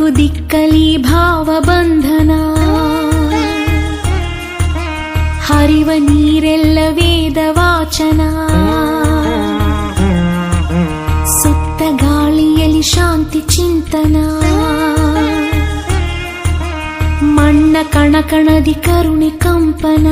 ನಾಲ್ಕು ದಿಕ್ಕಲಿ ಭಾವಬಂಧನ, ಹರಿವ ನೀರೆಲ್ಲ ವೇದ ವಾಚನ, ಸುತ್ತ ಗಾಳಿಯಲ್ಲಿ ಶಾಂತಿ ಚಿಂತನ, ಮಣ್ಣ ಕಣಕಣದಿ ಕರುಣೆ ಕಂಪನ.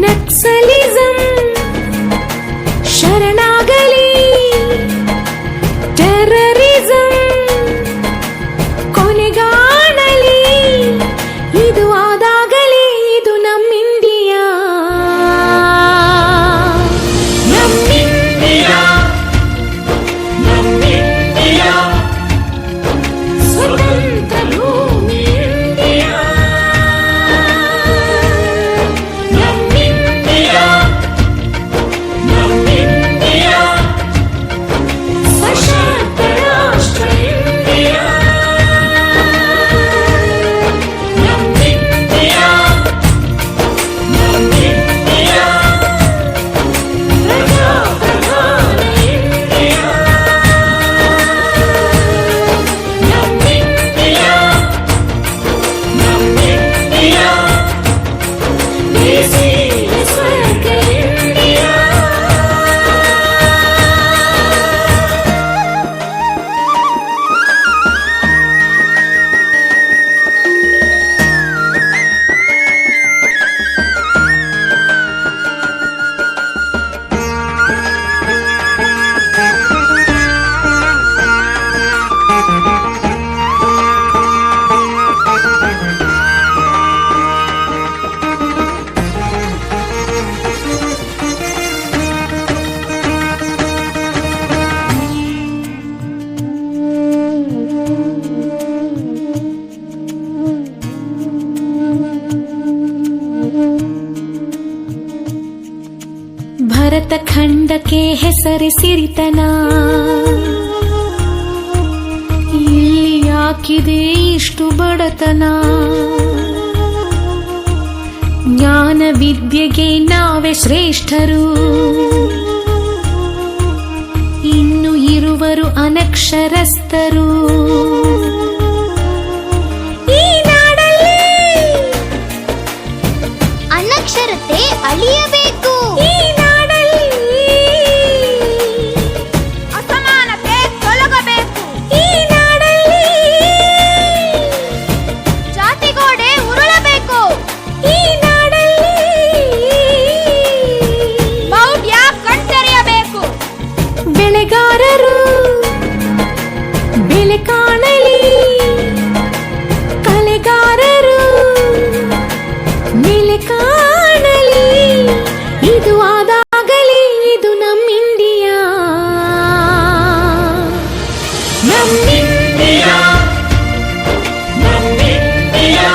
ನಕ್ಸಲಿಸಂ ಶರಣಾಗಲಿ, ಟೆರರಿಸಂ ಕೊನೆಗಾಣಲಿ, ಇದು ಆದಾಗಲೇ ಇದು ನಮ್ಮಿಂಡಿಯಾ, ನಮ್ಮಿಂಡಿಯಾ, ನಮ್ಮಿಂಡಿಯಾ, ಸ್ವತಂತ್ರ ಭೂಮಿ ಇಂಡಿಯಾ. ಭರತ ಖಂಡಕ್ಕೆ ಹೆಸರೇ ಸಿರಿತನ, ಇಲ್ಲಿ ಯಾಕಿದೆ ಇಷ್ಟು ಬಡತನ, ಜ್ಞಾನ ವಿದ್ಯೆಗೆ ನಾವೇ ಶ್ರೇಷ್ಠರು, ಇನ್ನು ಇರುವರು ಅನಕ್ಷರಸ್ಥರು. ಈ ನಾಡಲ್ಲಿ ಅನಕ್ಷರತೆ ಅಳಿಯಬೇಕು, ಈ ನಾಡಲ್ಲಿ ಅಸಮಾನತೆ ತೊಲಗಬೇಕು, ಈ ನಾಡಲ್ಲಿ ಜಾತಿಗೋಡೆ ಉರುಳಬೇಕು, ಈ ನಾಡಲ್ಲಿ ಮೌಢ್ಯ ಕಣ್ತೆರೆಯಬೇಕು. ಬೆಳೆಗಾರರು ಬೆಲೆ ಕಾಣಲಿ, ಕಲೆಗಾರರು ನೆಲೆ ಕಾಣಲಿ, ಇದು ಆದಾಗಲೇ ಇದು ನಮ್ಮಿಂಡಿಯಾ, ನಮ್ಮಿಂಡಿಯಾ, ನಮ್ಮಿಂಡಿಯಾ,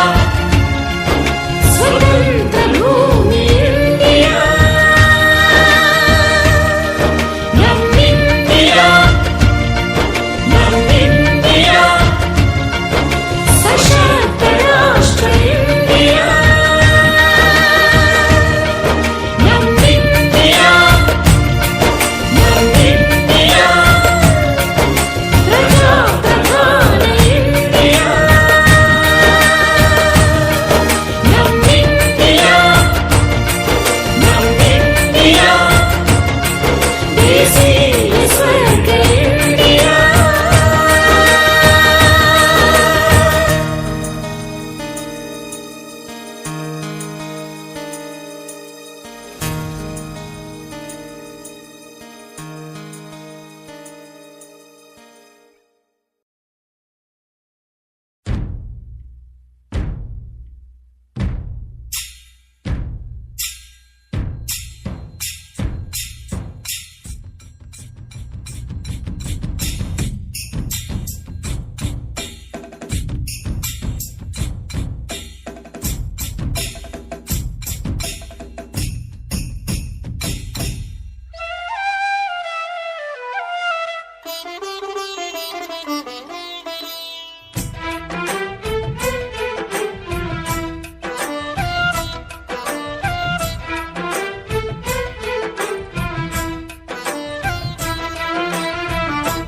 ಸ್ವತಂತ್ರ ಭೂಮಿ ಇಂಡಿಯಾ, ನಮ್ಮಿಂಡಿಯಾ, ನಮ್ಮಿಂಡಿಯಾ, ಸಶಕ್ತ ರಾಷ್ಟ್ರ ಇಂಡಿಯಾ, ನಮ್ಮಿಂಡಿಯಾ, ನಮ್ಮಿಂಡಿಯಾ, ಪ್ರಜಾಪ್ರಧಾನ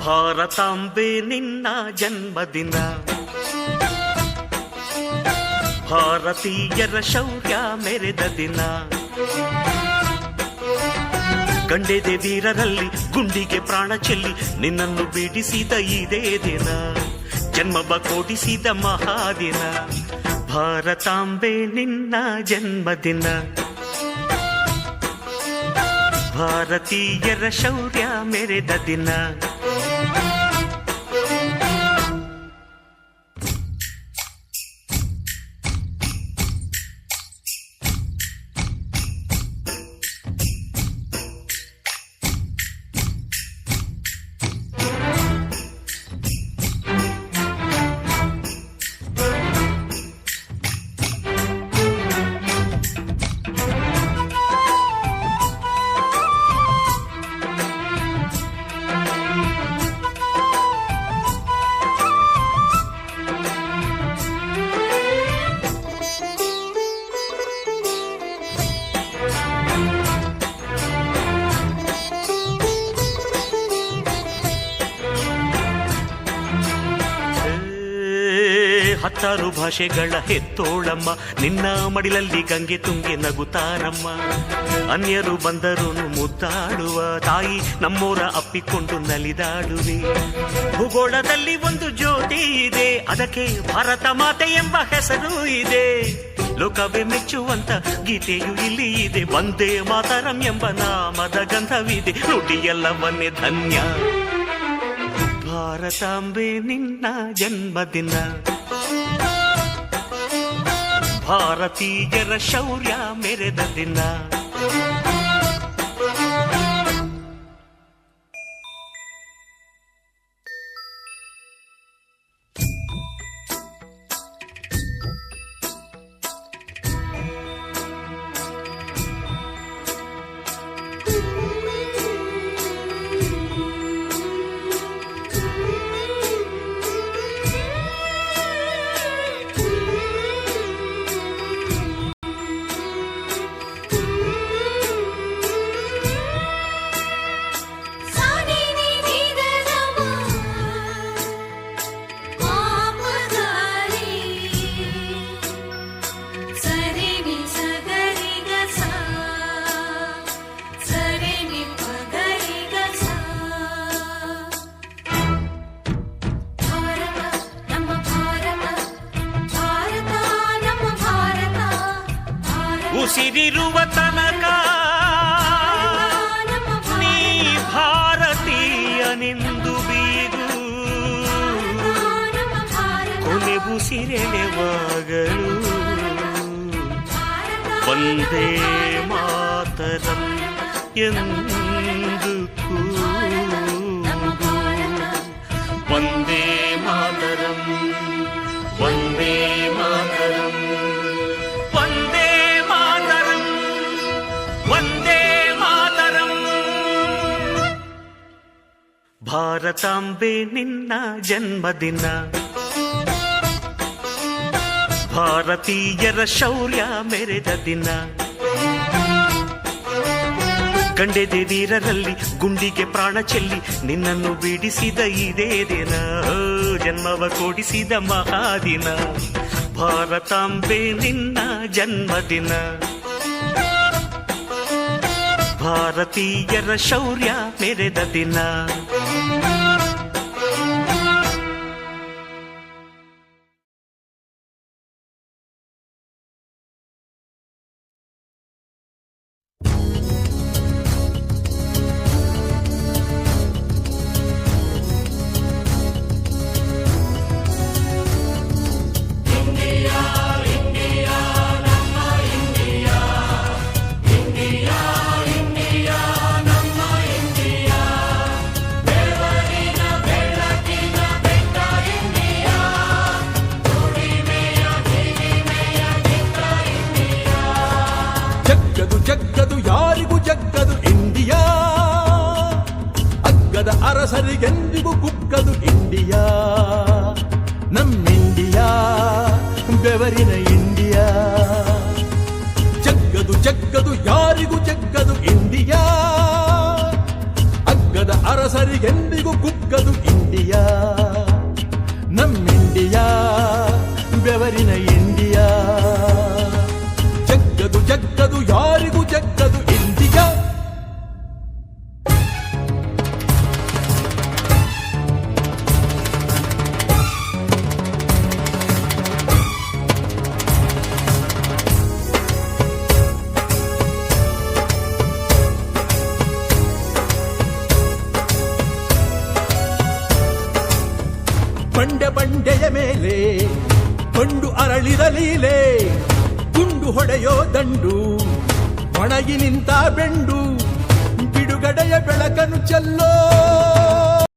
ಭಾರತಾಂಬೆ ನಿನ್ನ ಜನ್ಮದಿನ, ಭಾರತೀಯರ ಶೌರ್ಯ ಮೆರೆದ ದಿನ. ಗಂಡೆದೆ ವೀರರಲ್ಲಿ ಗುಂಡಿಗೆ ಪ್ರಾಣ ಚೆಲ್ಲಿ ನಿನ್ನನ್ನು ಬಿಡಿಸಿದ ಇದೇ ದಿನ, ಜನ್ಮವ ಕೊಡಿಸಿದ ಮಹಾದಿನ. ಭಾರತಾಂಬೆ ನಿನ್ನ ಜನ್ಮದಿನ, ಭಾರತೀಯರ ಶೌರ್ಯ ಮೆರೆದ ದಿನ. ಹತ್ತಾರು ಭಾಷೆಗಳ ಹೆತ್ತೋಳಮ್ಮ, ನಿನ್ನ ಮಡಿಲಲ್ಲಿ ಗಂಗೆ ತುಂಗೆ ನಗುತ್ತಾರಮ್ಮ. ಅನ್ಯರು ಬಂದರು ಮುದ್ದಾಡುವ ತಾಯಿ, ನಮ್ಮೋರ ಅಪ್ಪಿಕೊಂಡು ನಲಿದಾಡುವೆ. ಭೂಗೋಳದಲ್ಲಿ ಒಂದು ಜ್ಯೋತಿ ಇದೆ, ಅದಕ್ಕೆ ಭಾರತ ಮಾತೆ ಎಂಬ ಹೆಸರು ಇದೆ. ಲೋಕವೇ ಮೆಚ್ಚುವಂತ ಗೀತೆಯು ಇಲ್ಲಿ ಇದೆ, ವಂದೇ ಮಾತರಂ ಎಂಬ ನಾಮದ ಗಂಧವಿದೆ. ನುಡಿಯೆಲ್ಲವನ್ನೇ ಧನ್ಯ. ಭಾರತಾಂಬೆ ನಿನ್ನ ಜನ್ಮದಿನ, ಭಾರತೀಯರ ಶೌರ್ಯ ಮೆರೆದ ದಿನ. ಉಸಿರಿರುವ ತನಕ ನೀ ಭಾರತೀಯನೆಂದು ಬೀಗು, ಕೊನೆ ಉಸಿರೆಳೆವಾಗಲು ವಂದೇ ಮಾತರಂ ಎಂದು ಕೂಗು. ವಂದೇ ಮಾತರಂ, ವಂದೇ ಮಾತರಂ, ವಂದೇ ಮಾತರಂ, ವಂದೇ ಮಾತರಂ. ಭಾರತಾಂಬೆ ನಿನ್ನ ಜನ್ಮದಿನ, ಭಾರತೀಯರ ಶೌರ್ಯ ಮೆರೆದ ದಿನ. ಗಂಡೆದೆ ವೀರರಲ್ಲಿ ಗುಂಡಿಗೆ ಪ್ರಾಣ ಚೆಲ್ಲಿ ನಿನ್ನನ್ನು ಬಿಡಿಸಿದ ಇದೇ ದಿನ, ಜನ್ಮವ ಕೊಡಿಸಿದ ಮಹಾದಿನ. ಭಾರತಾಂಬೆ ನಿನ್ನ ಜನ್ಮದಿನ, ಭಾರತೀಯರ ಶೌರ್ಯ ಮೆರೆದ ದಿನ. ಜಗ್ಗದು ಯಾರಿಗೂ ಜಗ್ಗದು ಇಂಡಿಯಾ, ಅಗ್ಗದ ಅರಸರಿಗೆಂದಿಗೂ ಕುಕ್ಕದು ಇಂಡಿಯಾ. ನಮ್ಮಿಂಡಿಯಾ ಬೆವರಿನ ಇಂಡಿಯಾ. ಜಗ್ಗದು ಯಾರಿಗೂ ಜಗ್ಗದು ಇಂಡಿಯಾ, ಅಗ್ಗದ ಅರಸರಿಗೆಂದಿಗೂ ಕುಕ್ಕದು ಬಂಡೆಯ ಮೇಲೆ ಕೊಂಡು ಅರಳಿದ ಲೀಲೆ ಗುಂಡು ಹೊಡೆಯೋ ದಂಡು ಒಣಗಿ ನಿಂತ ಬೆಂಡು ಬಿಡುಗಡೆಯ ಬೆಳಕನ್ನು ಚೆಲ್ಲೋ